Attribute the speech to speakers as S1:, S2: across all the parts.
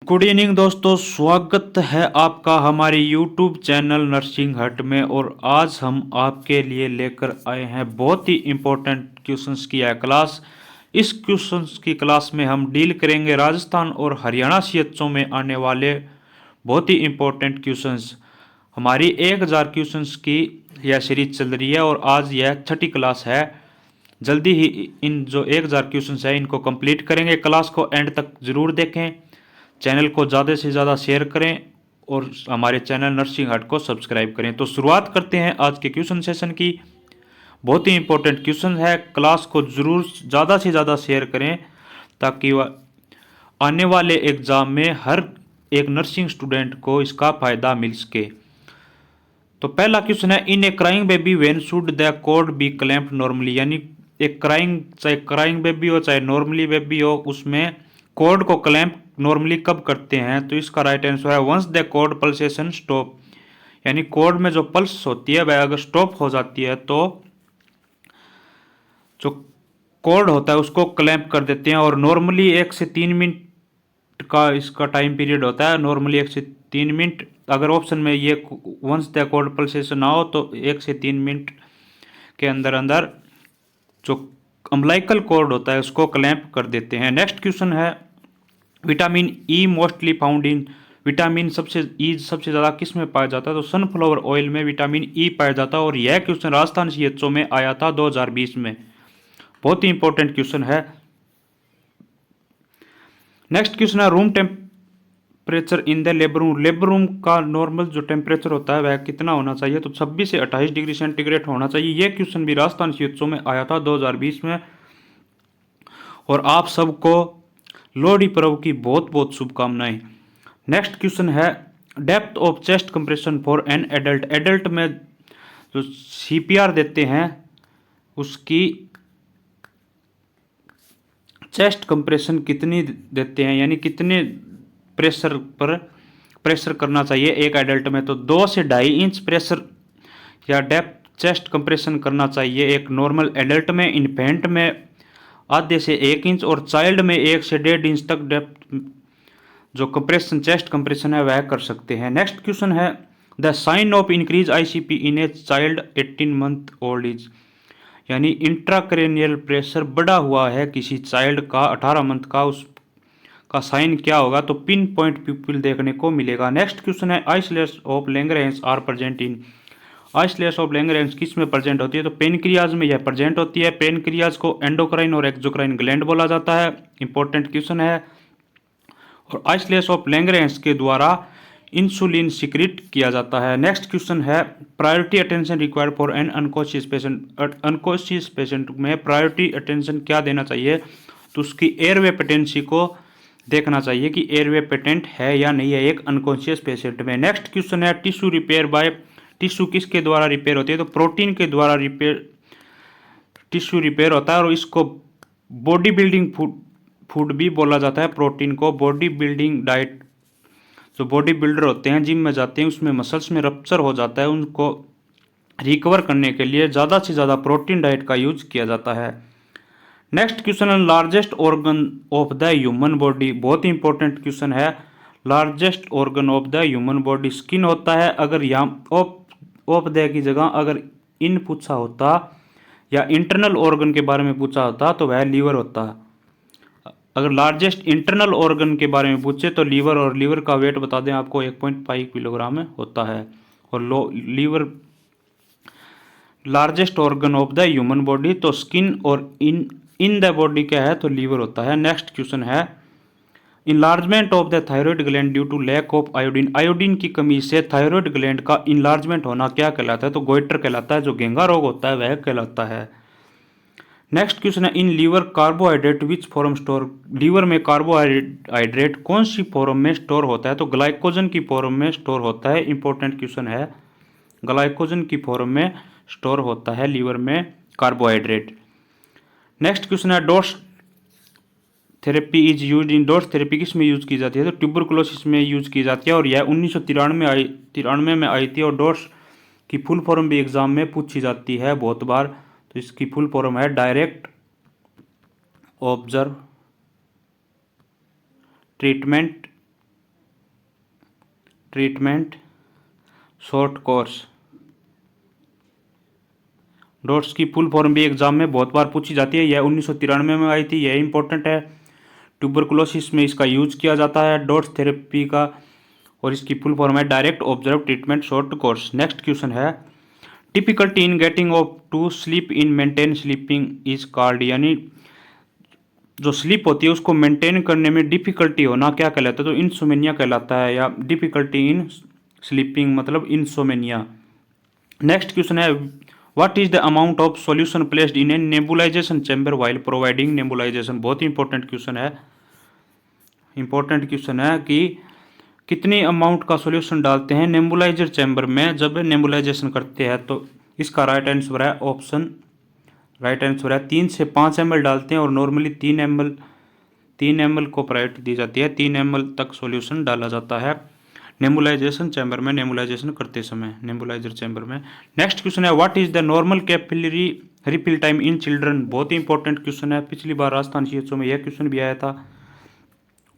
S1: Good evening दोस्तों, स्वागत है आपका हमारे YouTube चैनल नर्सिंग हट में। और आज हम आपके लिए लेकर आए हैं बहुत ही इम्पोर्टेंट क्वेश्चंस की है क्लास। इस क्वेश्चंस की क्लास में हम डील करेंगे राजस्थान और हरियाणा CHO में आने वाले बहुत ही इम्पोर्टेंट क्वेश्चंस। हमारी 1000 क्वेश्चंस की यह सीरीज चल रही है और आज यह छठी क्लास है। जल्दी ही इन जो 1000 क्वेश्चंस है इनको कंप्लीट करेंगे। क्लास को एंड तक जरूर देखें, चैनल को ज़्यादा से ज़्यादा शेयर करें और हमारे चैनल नर्सिंग हट को सब्सक्राइब करें। तो शुरुआत करते हैं आज के क्वेश्चन सेशन की। बहुत ही इंपॉर्टेंट क्वेश्चन है, क्लास को ज़रूर ज़्यादा से ज़्यादा शेयर करें ताकि आने वाले एग्ज़ाम में हर एक नर्सिंग स्टूडेंट को इसका फ़ायदा मिल सके। तो पहला क्वेश्चन है, in a crying baby when should the cord be clamped normally. यानी एक क्राइंग, चाहे क्राइंग बेबी हो चाहे नॉर्मली बेबी हो, उसमें कॉर्ड को क्लैम्प नॉर्मली कब करते हैं? तो इसका राइट आंसर है once the cord pulsation stop. यानी कॉर्ड में जो पल्स होती है वह अगर स्टॉप हो जाती है तो जो कॉर्ड होता है उसको क्लैम्प कर देते हैं। और नॉर्मली 1 से 3 मिनट का इसका टाइम पीरियड होता है, नॉर्मली 1 से 3 मिनट। अगर ऑप्शन में ये वंस द कॉर्ड पल्सेशन ना हो तो 1 से 3 मिनट के अंदर अंदर जो अम्बिलिकल कॉर्ड होता है उसको क्लैम्प कर देते हैं। नेक्स्ट क्वेश्चन है, vitamin E mostly found in. Vitamin सबसे ज़्यादा किस में पाया जाता है? तो सनफ्लावर ऑयल में विटामिन ई पाया जाता है। और यह क्वेश्चन राजस्थान CHO में आया था 2020 में। बहुत ही इंपॉर्टेंट क्वेश्चन है। नेक्स्ट क्वेश्चन है, room temperature in the labour room. Labour room का नॉर्मल जो टेम्परेचर होता है वह कितना होना चाहिए? तो 26 से 28 डिग्री सेंटीग्रेड होना चाहिए। यह क्वेश्चन भी राजस्थान CHO में आया था 2020 में। और आप सबको लोहड़ी पर्व की बहुत बहुत शुभकामनाएं। नेक्स्ट क्वेश्चन है, depth of chest compression for an adult. Adult में जो CPR देते हैं उसकी चेस्ट कंप्रेशन कितनी देते हैं, यानी कितने प्रेशर पर प्रेशर करना चाहिए एक एडल्ट में? तो 2 से 2.5 इंच प्रेशर या डेप्थ चेस्ट कंप्रेशन करना चाहिए एक नॉर्मल एडल्ट में। इन्फेंट में आधे से 1 इंच और चाइल्ड में 1 से 1.5 इंच तक डेप्थ जो कंप्रेशन चेस्ट कंप्रेशन है वह कर सकते हैं। नेक्स्ट क्वेश्चन है, the sign of increase ICP in a child 18 month old is. यानी इंट्राक्रेनियल प्रेशर बढ़ा हुआ है किसी चाइल्ड का 18 मंथ का, उसका साइन क्या होगा? तो पिन पॉइंट प्यूपिल देखने को मिलेगा। नेक्स्ट क्वेश्चन है, islets of Langerhans are present in. Islets of Langerhans किस में प्रेजेंट होती है? तो पेनक्रियाज में यह प्रेजेंट होती है। पेनक्रियाज को एंडोक्राइन और एक्सोक्राइन ग्लैंड बोला जाता है। इंपॉर्टेंट क्वेश्चन है। और आइसलेट्स ऑफ लैंगरहैंस के द्वारा इंसुलिन सिक्रिट किया जाता है। नेक्स्ट क्वेश्चन है, priority attention required for an unconscious patient. Unconscious patient में प्रायोरिटी अटेंशन क्या देना चाहिए? तो उसकी एयरवे पेटेंसी को देखना चाहिए कि एयरवे पेटेंट है या नहीं है एक अनकॉन्शियस पेशेंट में। नेक्स्ट क्वेश्चन है, टिश्यू रिपेयर बाय। टिश्यू किसके द्वारा रिपेयर होती है? तो प्रोटीन के द्वारा रिपेयर टिश्यू रिपेयर होता है। और इसको बॉडी बिल्डिंग फूड भी बोला जाता है। प्रोटीन को बॉडी बिल्डिंग डाइट, जो बॉडी बिल्डर होते हैं जिम में जाते हैं उसमें मसल्स में रप्चर हो जाता है, उनको रिकवर करने के लिए ज़्यादा से ज़्यादा प्रोटीन डाइट का यूज किया जाता है। नेक्स्ट क्वेश्चन है, largest organ of the human body. बहुत ही इंपॉर्टेंट क्वेश्चन है। Largest organ of the human body skin होता है। अगर यहाँ ऑफ द की जगह अगर इन पूछा होता या इंटरनल ऑर्गन के बारे में पूछा होता तो वह लीवर होता। अगर लार्जेस्ट इंटरनल ऑर्गन के बारे में पूछे तो लीवर, और लीवर का वेट बता दें आपको 1.5 किलोग्राम में होता है। और liver largest organ of the human body, तो स्किन और इन द बॉडी क्या है? तो लीवर होता है। नेक्स्ट क्वेश्चन है, enlargement of the thyroid gland due to lack of iodine. Iodine की कमी से थायराइड ग्लैंड का इनलार्जमेंट होना क्या कहलाता है? तो गोइटर कहलाता है। जो घेंगा रोग होता है वह कहलाता है। नेक्स्ट क्वेश्चन है, in liver carbohydrate which form store. Liver में कार्बोहाइड्रेट कौन सी फॉर्म में स्टोर होता है? तो ग्लाइकोजन की फॉर्म में स्टोर होता है। इंपॉर्टेंट क्वेश्चन है, ग्लाइकोजन की फॉर्म में स्टोर होता है लीवर में कार्बोहाइड्रेट। नेक्स्ट क्वेश्चन है, doors therapy is use in. Doors therapy किस में यूज की जाती है? तो ट्यूबरकुलोसिस में यूज की जाती है। और यह 1993 में आई थी। और डोर्स की फुल फॉर्म भी एग्जाम में पूछी जाती है बहुत बार। तो इसकी फुल फॉर्म है direct observe treatment short course. Dots की फुल फॉर्म भी एग्जाम में बहुत बार पूछी जाती है। यह 1993 में आई थी, यह इंपॉर्टेंट है। ट्यूबरकुलोसिस में इसका यूज किया जाता है डॉट्स थेरेपी का, और इसकी फुल फॉर्म है direct observe treatment short course. Next question है difficulty in getting off to sleep in maintain sleeping is called, यानी जो स्लीप होती है उसको मेंटेन करने में डिफिकल्टी होना क्या कहलाता है? तो इंसोमेनिया कहलाता है, या डिफिकल्टी इन स्लीपिंग मतलब इंसोमेनिया। नेक्स्ट क्वेश्चन है what is the amount of solution placed in a nebulization chamber while providing nebulization. बहुत ही इंपॉर्टेंट क्वेश्चन है कि कितनी अमाउंट का सॉल्यूशन डालते हैं नेबुलाइजर चैम्बर में जब नेबुलाइजेशन करते हैं। तो इसका राइट आंसर है 3 से 5 ml डालते हैं, और नॉर्मली 3 ml को प्रायोरिटी दी जाती है। 3 ml तक सॉल्यूशन डाला जाता है नेबुलाइजेशन चैम्बर में, नेबुलाइजेशन करते समय नेबुलाइजर चैम्बर में। नेक्स्ट क्वेश्चन है what is the normal capillary refill time in children. बहुत ही इंपॉर्टेंट क्वेश्चन है, पिछली बार राजस्थान CHO में यह क्वेश्चन भी आया था।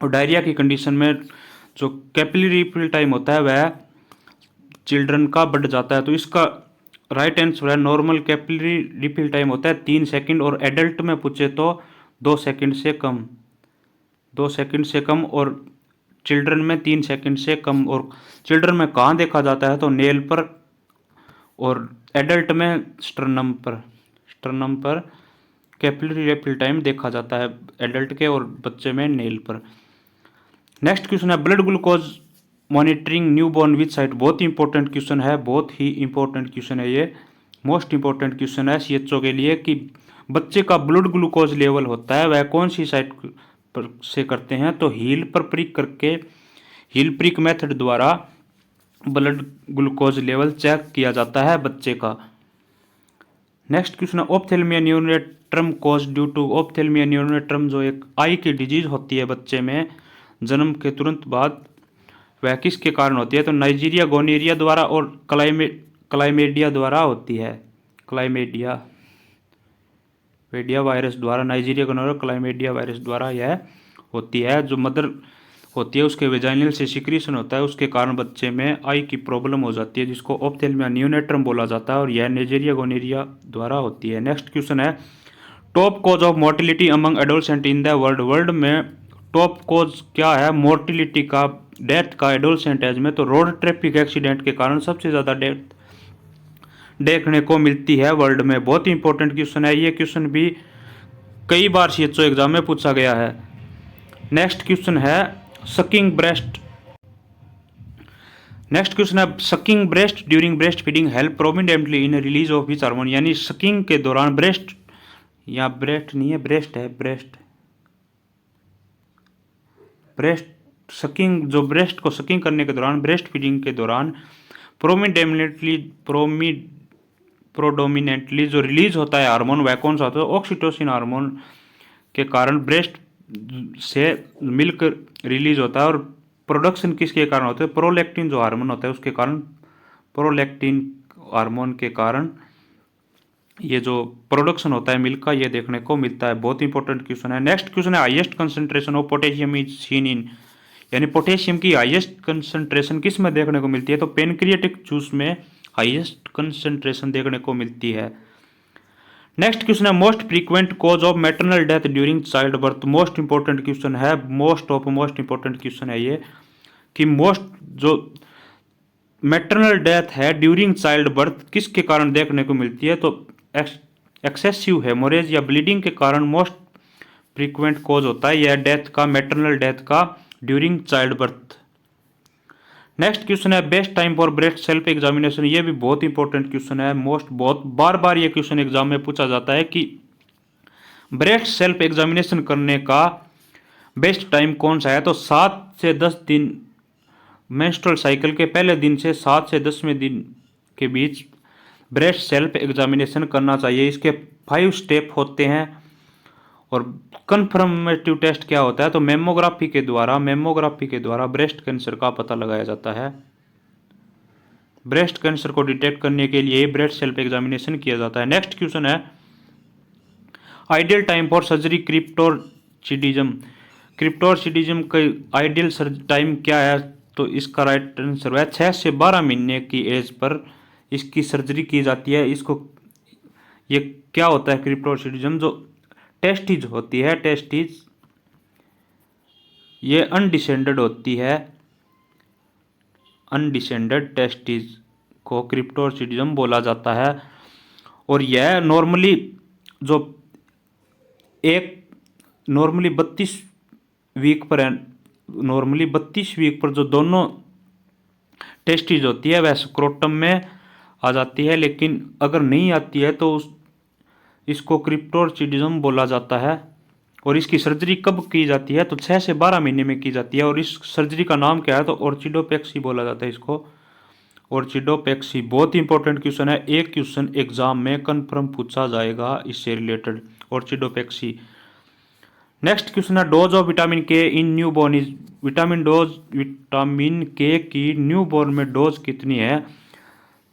S1: और डायरिया की कंडीशन में जो कैपिलरी रिफिल टाइम होता है वह चिल्ड्रन का बढ़ जाता है। तो इसका राइट आंसर है नॉर्मल कैपिलरी रिफिल टाइम होता है 3 सेकंड, और एडल्ट में पूछे तो 2 सेकंड से कम, और चिल्ड्रन में 3 सेकंड से कम। और चिल्ड्रन में कहाँ देखा जाता है? तो नेल पर, और एडल्ट में स्टर्नम पर कैपिलरी रिफिल टाइम देखा जाता है एडल्ट के, और बच्चे में नेल पर। नेक्स्ट क्वेश्चन है ब्लड ग्लूकोज मॉनिटरिंग न्यूबॉर्न विच साइट। बहुत ही इंपॉर्टेंट क्वेश्चन है, ये मोस्ट इंपॉर्टेंट क्वेश्चन है CHO के लिए कि बच्चे का ब्लड ग्लूकोज लेवल होता है वह कौन सी साइट पर से करते हैं। तो हील प्रिक मेथड द्वारा ब्लड ग्लूकोज लेवल चेक किया जाता है बच्चे का। नेक्स्ट क्वेश्चन है ophthalmia neonatorum cause due to. Ophthalmia neonatorum जो एक आई की डिजीज होती है बच्चे में जन्म के तुरंत बाद, वह किसके कारण होती है? तो नाइजीरिया गोनेरिया द्वारा और क्लाइमेडिया द्वारा होती है। क्लाइमेडिया वायरस द्वारा, नाइजीरिया गोनेरिया क्लाइमेडिया वायरस द्वारा यह होती है। जो मदर होती है उसके वेजाइनल से सिक्रीशन होता है, उसके कारण बच्चे में आई की प्रॉब्लम हो जाती है, जिसको ऑप्थेल्मिया न्यूरोनेट्रम बोला जाता है, और यह नाइजीरिया गोनेरिया द्वारा होती है। नेक्स्ट क्वेश्चन है top cause of mortality among adolescent in the world में टॉप कॉज क्या है मोर्टिलिटी का, डेथ का एडोलसेंट एज में? तो रोड ट्रैफिक एक्सीडेंट के कारण सबसे ज़्यादा डेथ देखने को मिलती है वर्ल्ड में। बहुत ही इंपॉर्टेंट क्वेश्चन है, ये क्वेश्चन भी कई बार CHO एग्जाम में पूछा गया है। नेक्स्ट क्वेश्चन है sucking breast during breast feeding help prominently in release of which hormone, यानी सकिंग के दौरान ब्रेस्ट सकिंग, जो ब्रेस्ट को सकिंग करने के दौरान, ब्रेस्ट फीडिंग के दौरान प्रोडोमिनेंटली जो रिलीज होता है हार्मोन वह कौन सा होता है? ऑक्सीटोसिन हार्मोन के कारण ब्रेस्ट से मिल्क रिलीज होता है। और प्रोडक्शन किसके कारण होता है? प्रोलैक्टिन जो हार्मोन होता है उसके कारण, प्रोलैक्टिन हार्मोन के कारण ये जो प्रोडक्शन होता है मिल्क का, ये देखने को मिलता है। बहुत इंपॉर्टेंट क्वेश्चन है। नेक्स्ट क्वेश्चन है highest concentration of potassium is seen in, यानी पोटेशियम की हाईएस्ट कंसंट्रेशन किस में देखने को मिलती है? तो पेनक्रियाटिक जूस में हाईएस्ट कंसंट्रेशन देखने को मिलती है। नेक्स्ट क्वेश्चन है most frequent cause of maternal death during child birth. Most important question है, मोस्ट इंपॉर्टेंट क्वेश्चन है ये कि जो मैटरनल डेथ है ड्यूरिंग चाइल्ड बर्थ किसके कारण देखने को मिलती है? तो एक्सेसिव हेमोरेज या ब्लीडिंग के कारण मोस्ट फ्रीक्वेंट कॉज होता है यह डेथ का, मैटरनल डेथ का during child birth. Next question है best time for breast self examination. ये भी बहुत इंपॉर्टेंट क्वेश्चन है, बहुत बार ये क्वेश्चन एग्जाम में पूछा जाता है कि ब्रेस्ट सेल्फ एग्जामिनेशन करने का बेस्ट टाइम कौन सा है? तो 7 से 10 दिन, मेंस्ट्रुअल साइकिल के पहले दिन से 7 से 10वें दिन के बीच ब्रेस्ट सेल्फ एग्जामिनेशन करना चाहिए। इसके 5 स्टेप होते हैं। और कन्फर्मेटिव टेस्ट क्या होता है? तो मेमोग्राफी के द्वारा ब्रेस्ट कैंसर का पता लगाया जाता है। ब्रेस्ट कैंसर को डिटेक्ट करने के लिए ब्रेस्ट सेल्फ एग्जामिनेशन किया जाता है। नेक्स्ट क्वेश्चन है ideal time for surgery cryptorchidism. Cryptorchidism का आइडियल टाइम क्या है? तो इसका राइट आंसर है 6 से 12 महीने की एज पर इसकी सर्जरी की जाती है। इसको ये क्या होता है क्रिप्टोर्चिडिज्म? जो टेस्टिज होती है, टेस्टिज ये अनडिसेंडेड होती है, अनडिसेंडेड टेस्टिज को क्रिप्टोर्चिडिज्म बोला जाता है। और यह नॉर्मली जो एक नॉर्मली 32 वीक पर है, नॉर्मली 32 वीक पर जो दोनों टेस्टिज होती है वह स्क्रोटम में आ जाती है, लेकिन अगर नहीं आती है तो इसको क्रिप्टोर्चिडिज्म बोला जाता है। और इसकी सर्जरी कब की जाती है? तो 6 से 12 महीने में की जाती है। और इस सर्जरी का नाम क्या है? तो ऑर्चिडोपेक्सी बोला जाता है इसको, ऑर्चिडोपेक्सी। बहुत ही इंपॉर्टेंट क्वेश्चन है, एक क्वेश्चन एग्जाम में कन्फर्म पूछा जाएगा इससे रिलेटेड, ऑर्चिडोपेक्सी। नेक्स्ट क्वेश्चन है डोज ऑफ विटामिन के इन न्यू बॉर्न इज। विटामिन के की न्यू बॉर्न में डोज कितनी है?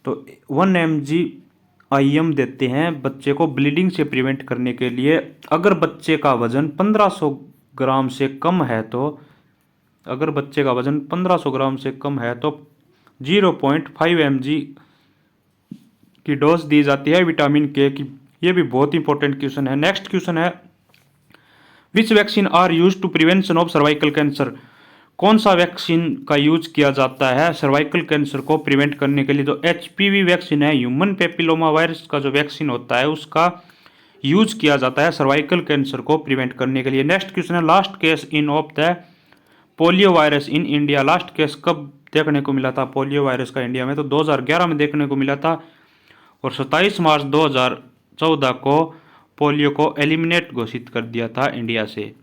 S1: तो 1 mg IM देते हैं बच्चे को ब्लीडिंग से प्रिवेंट करने के लिए। अगर बच्चे का वजन 1500 ग्राम से कम है तो, अगर बच्चे का वजन 1500 ग्राम से कम है तो 0.5 mg की डोज दी जाती है विटामिन के की। ये भी बहुत इंपॉर्टेंट क्वेश्चन है। नेक्स्ट क्वेश्चन है which vaccine are use to prevention of cervical cancer. कौन सा वैक्सीन का यूज किया जाता है सर्वाइकल कैंसर को प्रिवेंट करने के लिए? तो HPV वैक्सीन है, ह्यूमन पेपिलोमा वायरस का जो वैक्सीन होता है उसका यूज किया जाता है सर्वाइकल कैंसर को प्रिवेंट करने के लिए। नेक्स्ट क्वेश्चन है last case in of the polio virus in India. Last case कब देखने को मिला था पोलियो वायरस का इंडिया में? तो 2011 में देखने को मिला था और 27 मार्च 2014 को पोलियो को एलिमिनेट घोषित कर दिया था इंडिया से।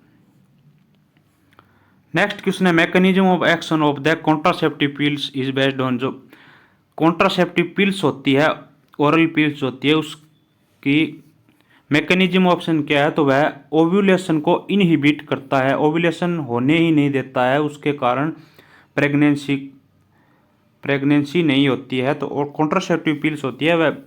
S1: नेक्स्ट क्वेश्चन है mechanism of action of the contraceptive pills is based on. जो कॉन्ट्रासेप्टिव पिल्स होती है, ओरल पिल्स होती है, उसकी मैकेनिज्म ऑप्शन क्या है? तो वह ओव्यूलेशन को इनहिबिट करता है, ओव्यूलेशन होने ही नहीं देता है, उसके कारण प्रेगनेंसी नहीं होती है। तो और कॉन्ट्रासेप्टिव पिल्स होती है वह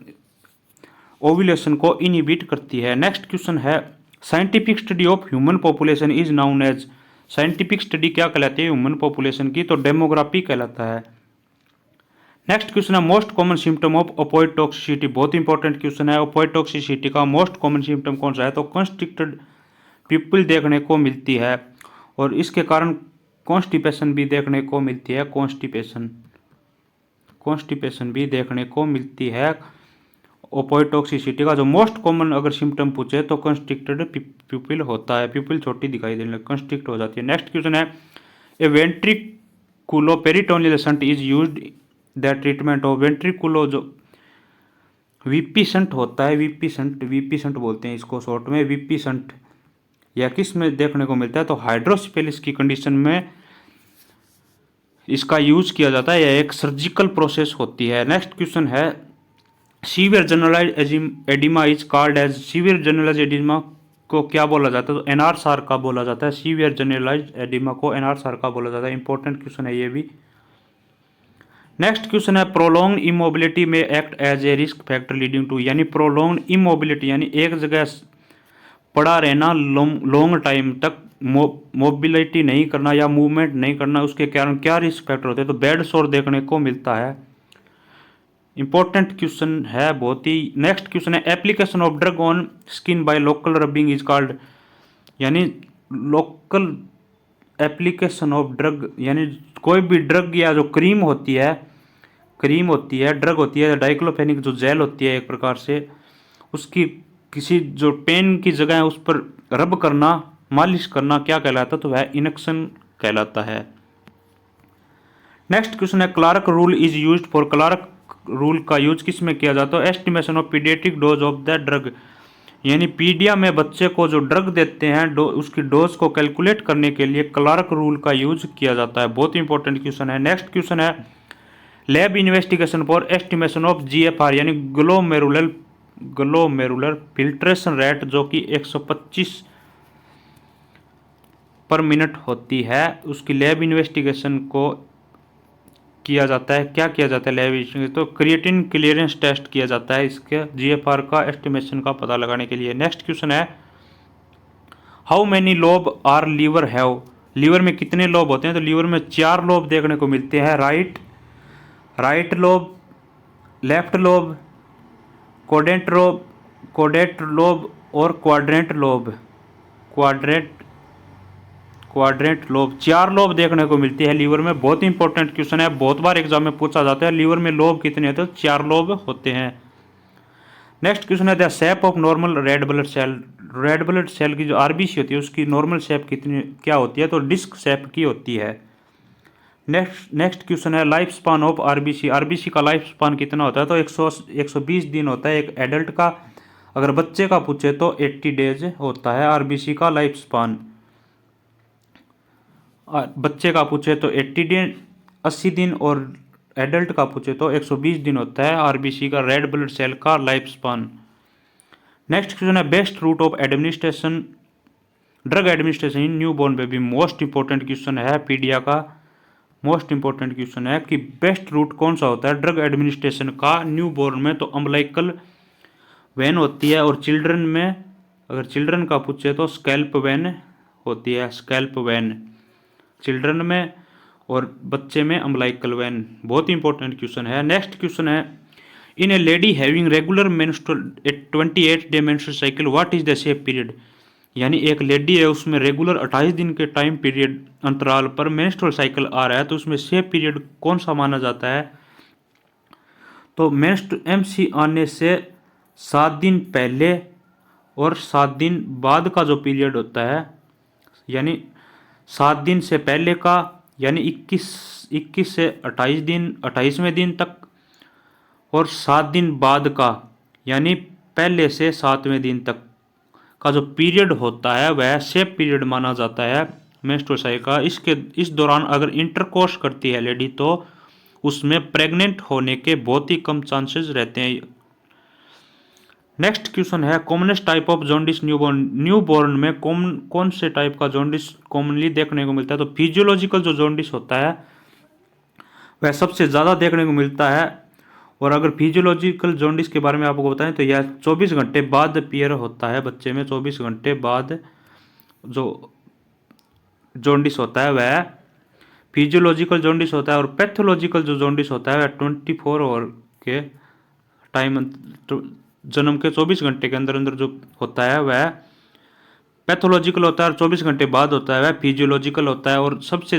S1: ओव्यूलेशन को इनहिबिट करती है। नेक्स्ट क्वेश्चन है scientific study of human population is known as. Scientific study क्या कहलाती है ह्यूमन पॉपुलेशन की? तो डेमोग्राफी कहलाता है। नेक्स्ट क्वेश्चन है most common symptom of opioid toxicity. बहुत इंपॉर्टेंट क्वेश्चन है, ओपोइड टॉक्सिसिटी का मोस्ट कॉमन सिम्टम कौन सा है? तो कंस्ट्रिक्टेड पिपल देखने को मिलती है और इसके कारण कॉन्स्टिपेशन भी देखने को मिलती है, कॉन्स्टिपेशन भी देखने को मिलती है। ओपोइड टॉक्सिसिटी का जो मोस्ट कॉमन अगर सिम्टम पूछे तो कंस्ट्रिक्टेड प्यूपिल होता है, प्यूपिल छोटी दिखाई देने लगे, कंस्ट्रिक्ट हो जाती है। नेक्स्ट क्वेश्चन है a ventriculoperitoneal shunt is used the treatment of. Ventriculo जो वीपी शंट होता है, वीपी शंट बोलते हैं इसको शॉर्ट में, वीपी शंट यह किस में देखने को मिलता है? तो हाइड्रोसिपेलिस की कंडीशन में इसका यूज किया जाता है, यह एक सर्जिकल प्रोसेस होती है। नेक्स्ट क्वेश्चन है severe generalised oedema is called as. Severe generalised oedema को क्या बोला जाता है? तो एनआरसार का बोला जाता है, सीवियर जनरलाइज्ड एडिमा को एनआरसार का बोला जाता है। इंपॉर्टेंट क्वेश्चन है ये भी। नेक्स्ट क्वेश्चन है prolong immobility may act as a risk factor leading to. यानी प्रोलॉन्ग इमोबिलिटी यानी एक जगह पड़ा रहना लॉन्ग टाइम तक, मोबिलिटी नहीं करना या मूवमेंट नहीं करना, उसके कारण क्या रिस्क फैक्टर होते हैं? तो बेड सोर देखने को मिलता है। इंपॉर्टेंट क्वेश्चन है बहुत ही। नेक्स्ट क्वेश्चन है application of drug on skin by local rubbing is called. यानी लोकल एप्लीकेशन ऑफ ड्रग यानी कोई भी ड्रग या जो क्रीम होती है, ड्रग होती है, डाइक्लोफेनिक जो जेल होती है एक प्रकार से, उसकी किसी जो पेन की जगह है उस पर रब करना, मालिश करना क्या कहलाता है? तो वह इनेक्शन कहलाता है। नेक्स्ट क्वेश्चन है Clark rule is used for. Clark rule का यूज किस में किया जाता है? Estimation of paediatric dose of the drug. यानी पीडिया में बच्चे को जो ड्रग देते हैं उसकी डोज को कैलकुलेट करने के लिए क्लार्क रूल का यूज किया जाता है। बहुत इंपॉर्टेंट क्वेश्चन है। नेक्स्ट क्वेश्चन है lab investigation for estimation of GFR यानी ग्लोमेरुलर फिल्ट्रेशन रेट जो कि 125 पर मिनट होती है, उसकी लैब इन्वेस्टिगेशन को किया जाता है, क्या किया जाता है लैब? तो क्रिएटिन क्लियरेंस टेस्ट किया जाता है इसके जीएफआर का एस्टिमेशन का पता लगाने के लिए। नेक्स्ट क्वेश्चन है how many lobe are liver have? Liver में कितने लोब होते हैं? तो लीवर में 4 लोब देखने को मिलते हैं। Right lobe, left lobe, caudate lobe और quadrate lobe. Quadrate lobe 4 lobe देखने को मिलती है लीवर में। बहुत इंपॉर्टेंट क्वेश्चन है, बहुत बार एग्जाम में पूछा जाता है लीवर में लोब कितने होते हैं? तो 4 लोब होते हैं। नेक्स्ट क्वेश्चन है the shape of normal red blood cell. Red blood cell की जो आरबीसी होती है उसकी नॉर्मल शेप कितनी क्या होती है? तो डिस्क शेप की होती है। नेक्स्ट क्वेश्चन है life span of RBC. RBC का लाइफ स्पान कितना होता है? तो 120 दिन होता है एक एडल्ट का। अगर बच्चे का पूछे तो 80 डेज होता है आरबीसी का लाइफ स्पान। बच्चे का पूछे तो 80 दिन और एडल्ट का पूछे तो 120 दिन होता है आरबीसी का रेड ब्लड सेल का लाइफ स्पान। नेक्स्ट क्वेश्चन है best route of administration drug administration in new born baby. Most important question है पीडिया का। मोस्ट इंपॉर्टेंट क्वेश्चन है कि बेस्ट रूट कौन सा होता है ड्रग एडमिनिस्ट्रेशन का न्यू बॉर्न में? तो अम्बलाइकल वेन होती है और चिल्ड्रन में अगर चिल्ड्रन का पूछे तो स्कैल्प वेन होती है। स्कैल्प वेन चिल्ड्रन में और बच्चे में अम्बलाइकल वेन। बहुत इंपॉर्टेंट क्वेश्चन है। नेक्स्ट क्वेश्चन है in a lady having regular menstrual 28 day menstrual cycle what is the safe period? यानी एक लेडी है उसमें रेगुलर 28 दिन के टाइम पीरियड अंतराल पर मेंस्ट्रुअल साइकिल आ रहा है तो उसमें सेफ पीरियड कौन सा माना जाता है? तो एमसी आने से 7 दिन पहले और 7 दिन बाद का जो पीरियड होता है यानी 7 दिन से पहले का यानी 21 से 28 दिन 28वें दिन तक और 7 दिन बाद का यानी पहले से 7वें दिन तक का जो पीरियड होता है वह सेफ पीरियड माना जाता है मेंस्ट्रुअल साइकिल का। इस दौरान अगर इंटरकोर्स करती है लेडी तो उसमें प्रेग्नेंट होने के बहुत ही कम चांसेस रहते हैं। नेक्स्ट क्वेश्चन है commonest type of jaundice newborn में कौन से टाइप का जॉन्डिस कॉमनली देखने को मिलता है? तो फिजियोलॉजिकल जो जॉन्डिस होता है वह सबसे ज़्यादा देखने को मिलता है। और अगर फिजियोलॉजिकल जॉन्डिस के बारे में आपको बताएं तो यह 24 घंटे बाद अपीयर होता है बच्चे में। 24 घंटे बाद जो जॉन्डिस होता है वह फिजियोलॉजिकल जॉन्डिस होता है। और पैथोलॉजिकल जो जॉन्डिस होता है वह 24 आवर के टाइम जन्म के 24 घंटे के अंदर अंदर जो होता है वह पैथोलॉजिकल होता है और 24 घंटे बाद होता है वह फिजियोलॉजिकल होता है। और सबसे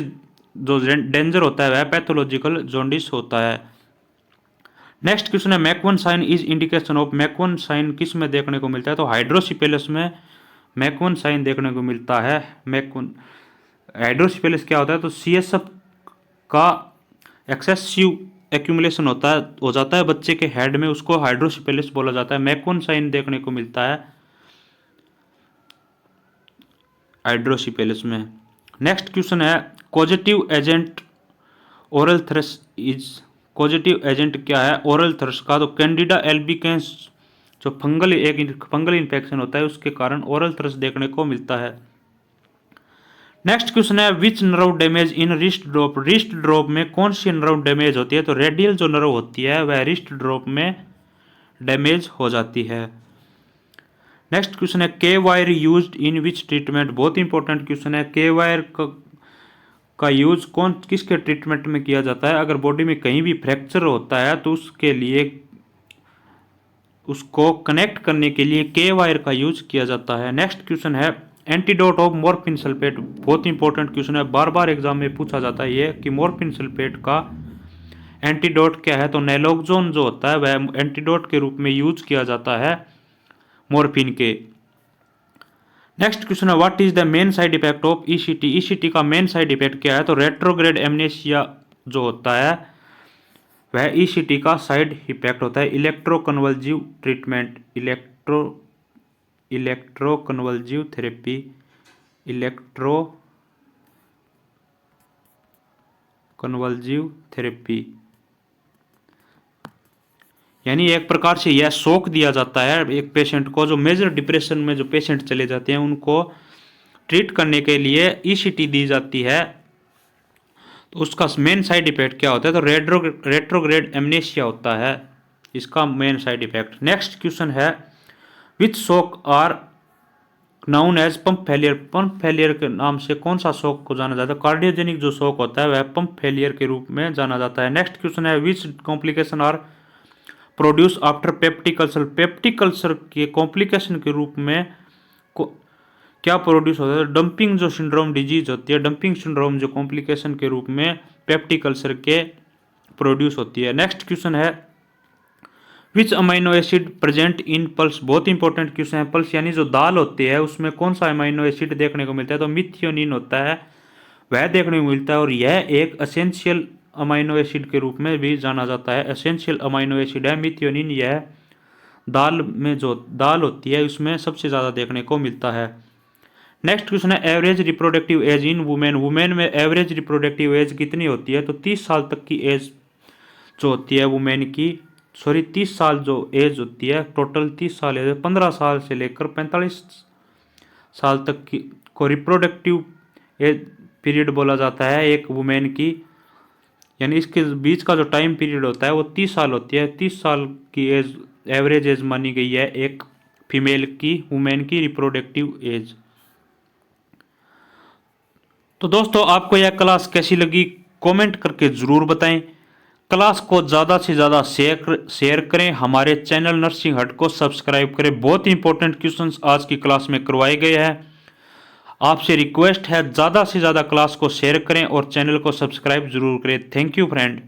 S1: जो डेंजर होता है वह पैथोलॉजिकल जॉन्डिस होता है। नेक्स्ट क्वेश्चन है Macewen sign is indication of. Macewen sign किस में देखने को मिलता है? तो हाइड्रोसिपेलस में मैकवन साइन देखने को मिलता है। हाइड्रोसिपेलस क्या होता है? तो सीएसएफ का एक्सेसिव एक्यूमुलेशन हो जाता है बच्चे के हेड में, उसको हाइड्रोसिपेलस बोला जाता है। मैकवन साइन देखने को मिलता है हाइड्रोसिपेलस में। नेक्स्ट क्वेश्चन है causative agent oral thrush is. Causative agent क्या है ओरल थ्रस का? तो कैंडिडा एल्बिकेंस जो फंगल इन्फेक्शन होता है उसके कारण ओरल थ्रस देखने को मिलता है। नेक्स्ट क्वेश्चन है which nerve damage in wrist drop. Wrist drop में कौन सी नर्व डैमेज होती है? तो रेडियल जो नर्व होती है वह रिस्ट ड्रॉप में डैमेज हो जाती है। नेक्स्ट क्वेश्चन है के wire used in which treatment. बहुत इंपॉर्टेंट क्वेश्चन है। के वायर का यूज किसके ट्रीटमेंट में किया जाता है? अगर बॉडी में कहीं भी फ्रैक्चर होता है तो उसके लिए उसको कनेक्ट करने के लिए के वायर का यूज किया जाता है। नेक्स्ट क्वेश्चन है एंटीडोट ऑफ मॉर्फिन सल्फेट। बहुत इंपॉर्टेंट क्वेश्चन है, बार बार एग्जाम में पूछा जाता है ये कि मॉर्फिन सल्फेट का एंटीडोट क्या है? तो नैलोक्सोन जो होता है वह एंटीडोट के रूप में यूज किया जाता है मॉर्फिन के। नेक्स्ट क्वेश्चन है what is the main side effect of ECT. ECT का मेन साइड इफेक्ट क्या है? तो रेट्रोग्रेड एमनेसिया जो होता है वह ईसीटी का साइड इफेक्ट होता है। इलेक्ट्रोकन्वल्सिव ट्रीटमेंट इलेक्ट्रोकन्वल्सिव थेरेपी यानी एक प्रकार से यह शॉक दिया जाता है एक पेशेंट को। जो मेजर डिप्रेशन में जो पेशेंट चले जाते हैं उनको ट्रीट करने के लिए ईसीटी दी जाती है। तो उसका मेन साइड इफेक्ट क्या होता है, तो रेट्रोग्रेड एमनेशिया होता है इसका main side effect. Next question है which shock are known as pump failure. Pump failure के नाम से कौन सा शॉक को जाना जाता है, कार्डियोजेनिक जो शॉक होता है वह पंप फेलियर के रूप में जाना जाता है। नेक्स्ट क्वेश्चन है which complication are produce after peptic ulcer. Peptic ulcer के कॉम्प्लिकेशन के रूप में क्या प्रोड्यूस होता है, डंपिंग जो सिंड्रोम डिजीज होती है, डंपिंग सिंड्रोम जो कॉम्प्लिकेशन के रूप में पेप्टिक अल्सर के प्रोड्यूस होती है। नेक्स्ट क्वेश्चन है which amino acid present in pulse. बहुत इंपॉर्टेंट क्वेश्चन है। पल्स यानी जो दाल होती है उसमें कौन सा अमाइनो एसिड देखने को मिलता है, तो मिथियोनिन होता है वह देखने को मिलता है, और यह एक एसेंशियल अमाइनो एसिड के रूप में भी जाना जाता है। एसेंशियल अमाइनो एसिड है मिथियोनिन, यह दाल में जो दाल होती है उसमें सबसे ज़्यादा देखने को मिलता है। नेक्स्ट क्वेश्चन है average reproductive age in women. Women में एवरेज रिप्रोडक्टिव एज कितनी होती है, तो 30 साल तक की एज जो होती है वुमेन की, 30 साल जो एज होती है, टोटल 30 साल एज, 15 साल से लेकर 45 साल तक की को रिप्रोडक्टिव एज पीरियड बोला जाता है एक वुमेन की, यानी इसके बीच का जो टाइम पीरियड होता है वो 30 साल होती है। 30 साल की एज एवरेज एज मानी गई है एक फीमेल की, वुमेन की रिप्रोडक्टिव एज। तो दोस्तों आपको यह क्लास कैसी लगी कमेंट करके ज़रूर बताएं। क्लास को ज़्यादा से ज़्यादा शेयर करें, हमारे चैनल नर्सिंग हट को सब्सक्राइब करें। बहुत इंपॉर्टेंट क्वेश्चंस आज की क्लास में करवाए गए हैं। आपसे रिक्वेस्ट है ज़्यादा से ज़्यादा क्लास को शेयर करें और चैनल को सब्सक्राइब जरूर करें। Thank you friend.